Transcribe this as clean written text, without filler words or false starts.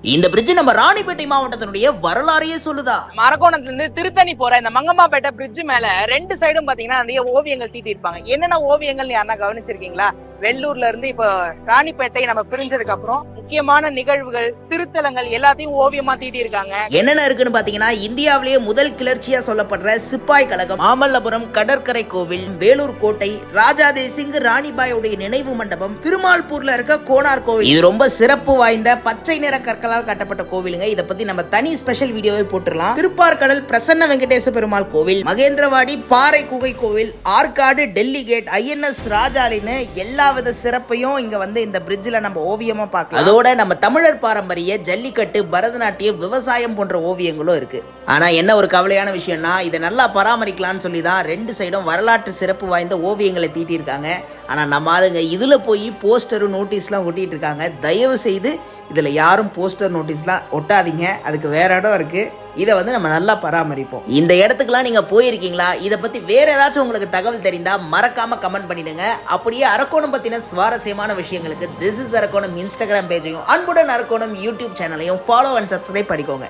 இந்த பிரிட்ஜ் நம்ம ராணிப்பேட்டை மாவட்டத்தினுடைய வரலாறையே சொல்லுதா. அரக்கோணத்துல இருந்து திருத்தணி போற இந்த மங்கம்மாப்பேட்டை பிரிட்ஜ் மேல ரெண்டு சைடும் பாத்தீங்கன்னா நிறைய ஓவியங்கள் தீட்டி இருப்பாங்க. என்னென்ன ஓவியங்கள் யாருன்னா கவனிச்சிருக்கீங்களா? வெள்ளூர்ல இருந்து இப்போ ராணிப்பேட்டை நம்ம பிரிஞ்சதுக்கு அப்புறம் முக்கியமான நிகழ்வுகள், திருத்தலங்கள் எல்லாத்தையும் ஓவியமா தீட்டி இருக்காங்க. என்னென்ன இருக்குன்னு பாத்தீங்கன்னா, இந்தியாவிலேயே முதல் கிளர்ச்சியா சொல்லப்படுற சிப்பாய் கழகம், மாமல்லபுரம் கடற்கரை கோவில், வேலூர் கோட்டை, ராஜா தேசிங் ராணிபாயோடைய நினைவு மண்டபம், திருமால்பூர்ல இருக்க கோனார் கோவில். இது ரொம்ப சிறப்பு வாய்ந்த பச்சை நிற கற்களால் கட்டப்பட்ட கோவிலுங்க. இதை பத்தி நம்ம தனி ஸ்பெஷல் வீடியோவை போட்டுடலாம். திருப்பார்கடல் பிரசன்ன வெங்கடேச பெருமாள் கோவில், மகேந்திரவாடி பாறை குகை கோவில், ஆற்காடு டெல்லி கேட், ஐஎன்எஸ் ராஜாலின்னு எல்லா வித சிறப்பையும் இங்க வந்து இந்த பிரிட்ஜ்ல நம்ம ஓவியமா பார்க்கலாம். அதோட நம்ம தமிழர் பாரம்பரிய ஜல்லிக்கட்டு, பரதநாட்டியம், விவசாயம் போன்ற ஓவியங்களும் இருக்கு. ஆனா என்ன ஒரு கவலையான விஷயம்னா, இதை நல்லா பராமரிக்கலாம்னு சொல்லி தான் ரெண்டு சைடும் வரலாற்று சிறப்பு வாய்ந்த ஓவியங்களை தீட்டியிருக்காங்க. ஆனா நம்ம ஆளுங்க இதுல போய் போஸ்டர் நோட்டீஸ்லாம் ஒட்டிட்டு இருக்காங்க. தயவு செய்து இதுல யாரும் போஸ்டர் நோட்டீஸ்லாம் ஒட்டாதீங்க. அதுக்கு வேற இடம் இருக்கு. இதை வந்து நம்ம நல்லா பராமரிப்போம். இந்த இடத்துக்குலாம் நீங்க போயிருக்கீங்களா? இதை பத்தி வேற ஏதாச்சும் உங்களுக்கு தகவல் தெரிந்தா மறக்காம கமெண்ட் பண்ணிடுங்க. அப்படியே அரக்கோணம் பத்தின சுவாரஸ்யமான விஷயங்களுக்கு திஸ் இஸ் அரக்கோணம் இன்ஸ்டாகிராம் பேஜையும், அன்புடன் அரக்கோணம் யூடியூப் சேனலையும் ஃபாலோ அண்ட் சப்ஸ்கிரைப் பண்ணிக்கோங்க.